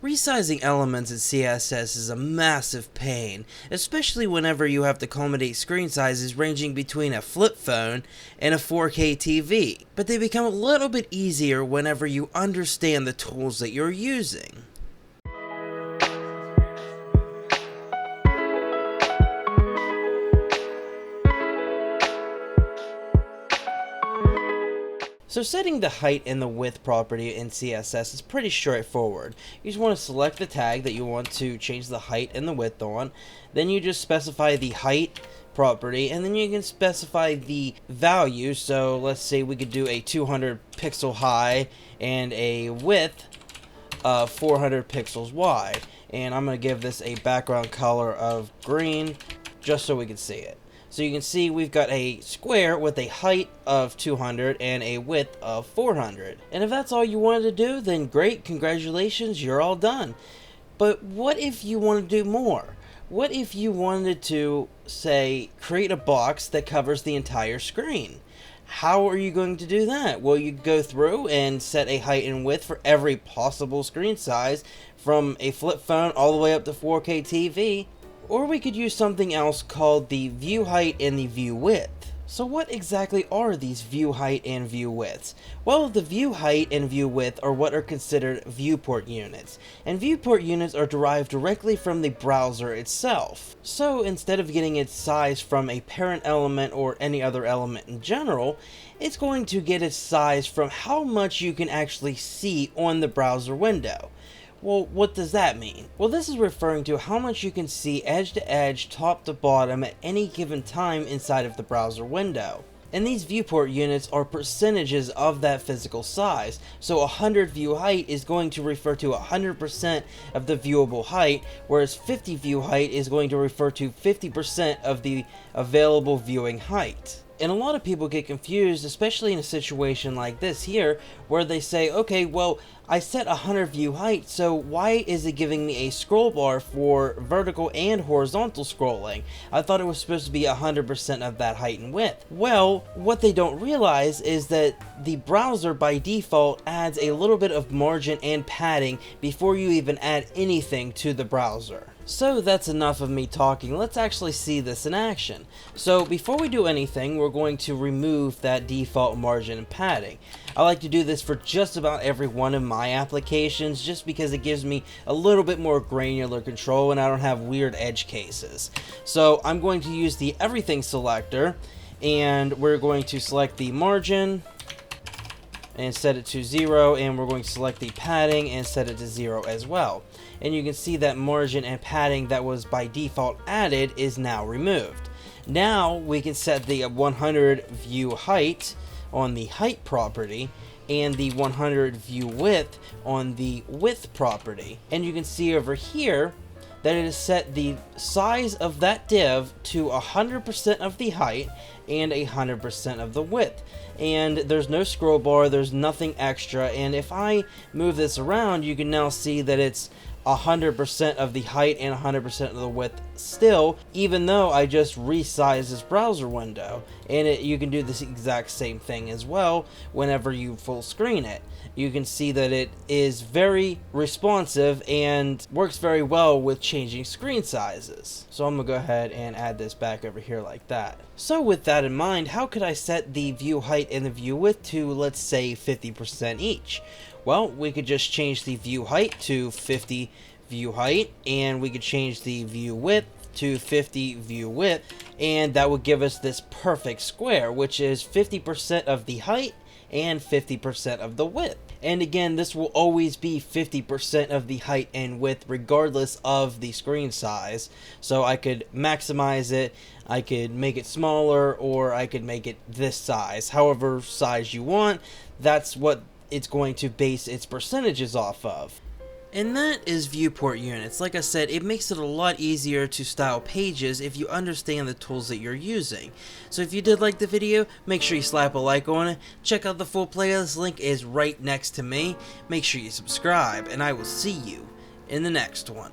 Resizing elements in CSS is a massive pain, especially whenever you have to accommodate screen sizes ranging between a flip phone and a 4K TV, but they become a little bit easier whenever you understand the tools that you're using. So setting the height and the width property in CSS is pretty straightforward. You just want to select the tag that you want to change the height and the width on, then you just specify the height property, and then you can specify the value. So let's say we could do a 200 pixel high and a width of 400 pixels wide, and I'm going to give this a background color of green just so we can see it. So you can see we've got a square with a height of 200 and a width of 400. And if that's all you wanted to do, then great, congratulations, you're all done. But what if you want to do more? What if you wanted to, say, create a box that covers the entire screen? How are you going to do that? Well, you go through and set a height and width for every possible screen size, from a flip phone all the way up to 4K TV. Or we could use something else called the view height and the view width. So what exactly are these view height and view widths? Well, the view height and view width are what are considered viewport units, and viewport units are derived directly from the browser itself. So instead of getting its size from a parent element or any other element in general, it's going to get its size from how much you can actually see on the browser window. Well, what does that mean? Well, this is referring to how much you can see edge to edge, top to bottom at any given time inside of the browser window. And these viewport units are percentages of that physical size. So 100 view height is going to refer to 100% of the viewable height, whereas 50 view height is going to refer to 50% of the available viewing height. And a lot of people get confused, especially in a situation like this here, where they say, okay, well, I set 100 view height, so why is it giving me a scroll bar for vertical and horizontal scrolling? I thought it was supposed to be 100% of that height and width. Well, what they don't realize is that the browser by default adds a little bit of margin and padding before you even add anything to the browser. So that's enough of me talking. Let's actually see this in action. So before we do anything, we're going to remove that default margin and padding. I like to do this for just about every one of my applications just because it gives me a little bit more granular control and I don't have weird edge cases. So I'm going to use the everything selector, and we're going to select the margin and set it to 0, and we're going to select the padding and set it to 0 as well. And you can see that margin and padding that was by default added is now removed. Now we can set the 100 view height on the height property and the 100 view width on the width property. And you can see over here that it has set the size of that div to 100% of the height and 100% of the width. And there's no scroll bar, there's nothing extra, and if I move this around, you can now see that it's 100% of the height and 100% of the width still, even though I just resized this browser window. And you can do this exact same thing as well whenever you full screen it. You can see that it is very responsive and works very well with changing screen sizes. So I'm gonna go ahead and add this back over here like that. So with that in mind, how could I set the view height and the view width to, let's say, 50% each? Well, we could just change the view height to 50 view height, and we could change the view width to 50 view width, and that would give us this perfect square, which is 50% of the height and 50% of the width. And again, this will always be 50% of the height and width regardless of the screen size. So I could maximize it, I could make it smaller, or I could make it this size. However size you want, that's what it's going to base its percentages off of. And that is viewport units. Like I said, it makes it a lot easier to style pages if you understand the tools that you're using. So if you did like the video, make sure you slap a like on it. Check out the full playlist, link is right next to me. Make sure you subscribe, and I will see you in the next one.